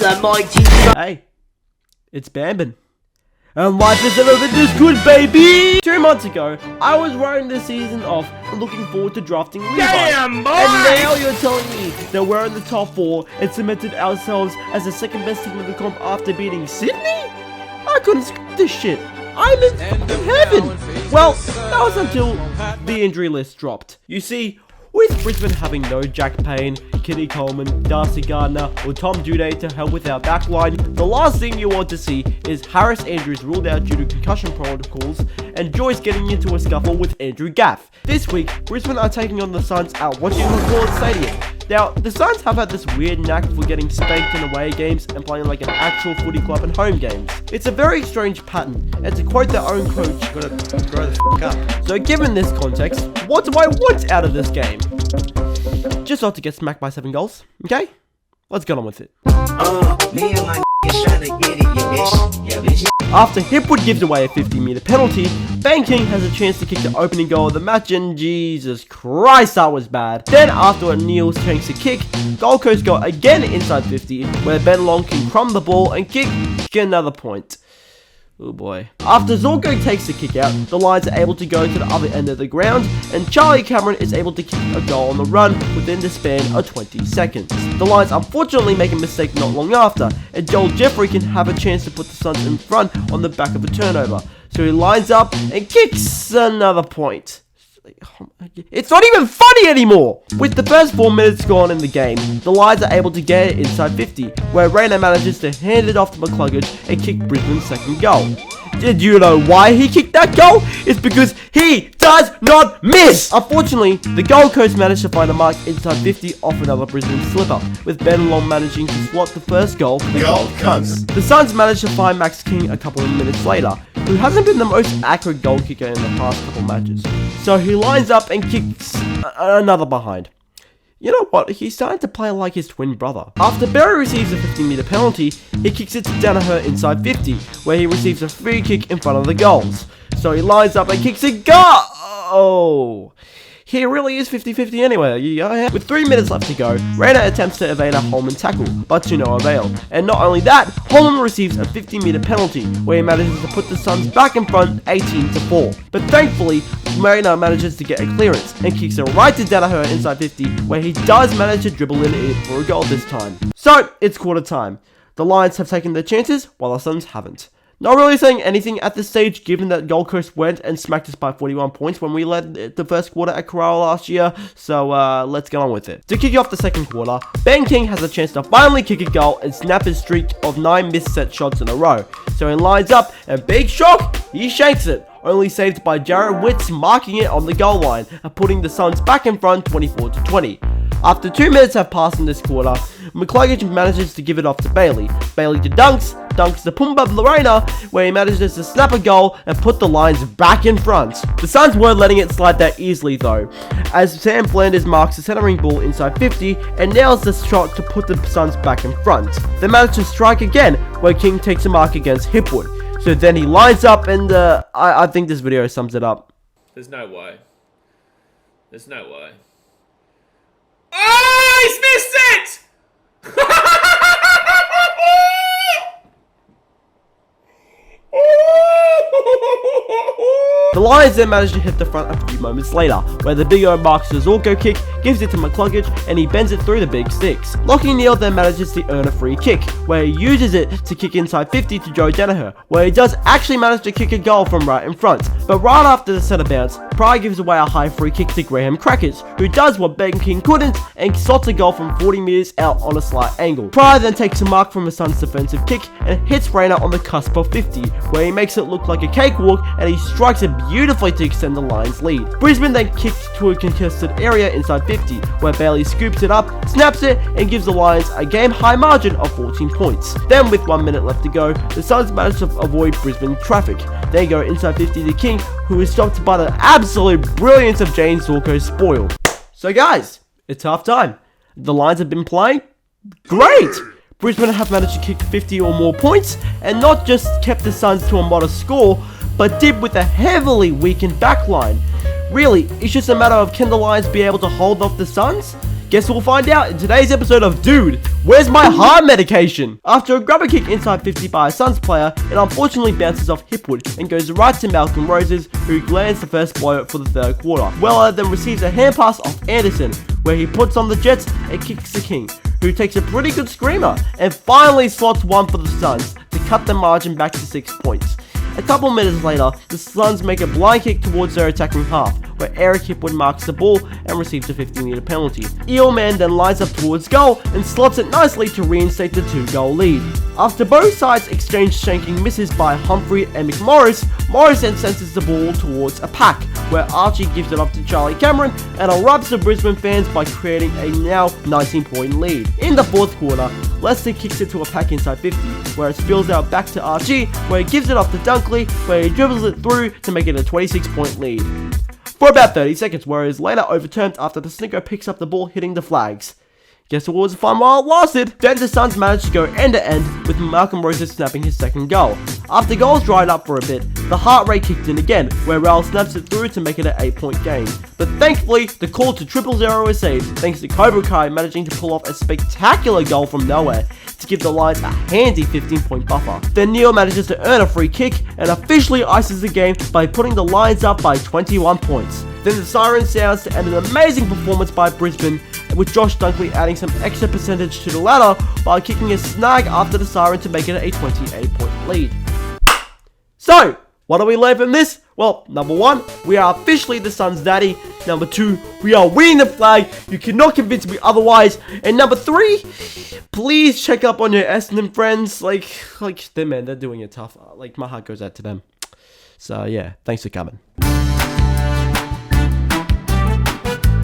the mighty... Hey, it's Bambin. And life is a little bit this good, baby! 2 months ago, I was writing the season off and looking forward to drafting Levi. Damn, boy! And now you're telling me that we're in the top 4 and cemented ourselves as the second best team in the comp after beating Sydney? I couldn't script this shit. I'm in heaven! Well, that was until the injury list dropped. You see, with Brisbane having no Jack Payne, Kenny Coleman, Darcy Gardner, or Tom Duday to help with our backline, the last thing you want to see is Harris Andrews ruled out due to concussion protocols and Joyce getting into a scuffle with Andrew Gaff. This week, Brisbane are taking on the Suns at Washington College Stadium. Now, the Suns have had this weird knack for getting spanked in away games and playing like an actual footy club in home games. It's a very strange pattern, and to quote their own coach, Gotta grow the f*** up. so given this context, what do I want out of this game? Just not to get smacked by 7 goals, okay? Let's get on with it. Me and my trying to get it, yeah, bitch. After Hipwood gives away a 50-meter penalty, Ben King has a chance to kick the opening goal of the match, and Jesus Christ, that was bad. Then after Neil's chance to kick, Gold Coast go again inside 50, where Ben Long can crumb the ball and kick another point. Oh boy. After Zorko takes the kick out, the Lions are able to go to the other end of the ground, and Charlie Cameron is able to kick a goal on the run within the span of 20 seconds. The Lions unfortunately make a mistake not long after, and Joel Jeffrey can have a chance to put the Suns in front on the back of a turnover. So he lines up and kicks another point. It's not even funny anymore! With the first 4 minutes gone in the game, the Lions are able to get it inside 50, where Rayner manages to hand it off to McCluggage and kick Brisbane's second goal. Did you know why he kicked that goal? It's because he does not miss! Unfortunately, the Gold Coast managed to find a mark inside 50 off another Brisbane slipper, with Ben Long managing to slot the first goal for the Gold Coast. The Suns managed to find Max King a couple of minutes later, who hasn't been the most accurate goal kicker in the past couple matches. So he lines up and kicks another behind. You know what, he's starting to play like his twin brother. After Berry receives a 50-meter penalty, he kicks it to Danaher inside 50, where he receives a free kick in front of the goals. So he lines up and kicks a goal! Oh, he really is 50-50 anyway. Yeah. With 3 minutes left to go, Rayner attempts to evade a Holman tackle, but to no avail. And not only that, Holman receives a 50-meter penalty, where he manages to put the Suns back in front 18-4. But thankfully, Rayner manages to get a clearance, and kicks it right to Danaher inside 50, where he does manage to dribble in it for a goal this time. So, it's quarter time. The Lions have taken their chances, while the Suns haven't. Not really saying anything at this stage, given that Gold Coast went and smacked us by 41 points when we led the first quarter at Corral last year, so let's get on with it. To kick off the second quarter, Ben King has a chance to finally kick a goal and snap his streak of 9 missed set shots in a row. So he lines up, and big shock, he shanks it, only saved by Jarrett Witts marking it on the goal line and putting the Suns back in front 24-20. After 2 minutes have passed in this quarter, McCluggage manages to give it off to Bailey. Bailey to dunks to Pumba Lorena, where he manages to snap a goal and put the Lions back in front. The Suns weren't letting it slide that easily though, as Sam Flanders marks the centering ball inside 50 and nails the shot to put the Suns back in front. They manage to strike again, where King takes a mark against Hipwood. So then he lines up, and I think this video sums it up. There's no way. There's no way. Oh, he's missed it! The Lions then manage to hit the front a few moments later, where the Big O marks the Zorko kick, gives it to McCluggage, and he bends it through the big sticks. Lockie Neal then manages to earn a free kick, where he uses it to kick inside 50 to Joe Danaher, where he does actually manage to kick a goal from right in front. But right after the centre bounce, Pryor gives away a high free kick to Graham Crackers, who does what Ben King couldn't and slots a goal from 40 metres out on a slight angle. Pryor then takes a mark from a Suns defensive kick and hits Rayner on the cusp of 50, where he makes it look like a cakewalk and he strikes it beautifully to extend the Lions' lead. Brisbane then kicks to a contested area inside 50, where Bailey scoops it up, snaps it, and gives the Lions a game-high margin of 14 points. Then, with 1 minute left to go, the Suns manage to avoid Brisbane traffic. They go inside 50 to King, who is stopped by the absolute brilliance of James Zorko's spoil. So guys, it's half time. The Lions have been playing great! Brisbane have managed to kick 50 or more points, and not just kept the Suns to a modest score, but did with a heavily weakened backline. Really, it's just a matter of, can the Lions be able to hold off the Suns? Guess we'll find out in today's episode of Dude, Where's My Heart Medication? After a grubber kick inside 50 by a Suns player, it unfortunately bounces off Hipwood and goes right to Malcolm Roses, who lands the first blow for the third quarter. Weller then receives a hand pass off Anderson, where he puts on the Jets and kicks the King, who takes a pretty good screamer and finally slots one for the Suns to cut the margin back to 6 points. A couple minutes later, the Suns make a blind kick towards their attacking half, where Eric Hipwood marks the ball and receives a 15-meter penalty. Eelman then lines up towards goal and slots it nicely to reinstate the 2-goal lead. After both sides exchange shanking misses by Humphrey and McMorris, Morris then senses the ball towards a pack, where Archie gives it off to Charlie Cameron and erupts the Brisbane fans by creating a now 19-point lead. In the fourth quarter, Lester kicks it to a pack inside 50, where it spills out back to Archie, where he gives it off to Dunkley, where he dribbles it through to make it a 26-point lead. For about 30 seconds, where it is later overturned after the Snicko picks up the ball hitting the flags. Guess what was fun while it lasted? Then the Suns managed to go end to end with Malcolm Roses snapping his second goal. After goals dried up for a bit, the heart rate kicked in again, where Raul snaps it through to make it an 8-point game. But thankfully, the call to 0-0 was saved, thanks to Cobra Kai managing to pull off a spectacular goal from nowhere to give the Lions a handy 15-point buffer. Then Neil manages to earn a free kick and officially ices the game by putting the Lions up by 21 points. Then the siren sounds to end an amazing performance by Brisbane, with Josh Dunkley adding some extra percentage to the ladder by kicking a snag after the siren to make it a 28-point lead. So, what do we learn from this? Well, number 1, we are officially the Suns' daddy. Number 2, we are winning the flag. You cannot convince me otherwise. And number 3, please check up on your Essendon friends. Like them, man, they're doing it tough. Like, my heart goes out to them. So, yeah, thanks for coming.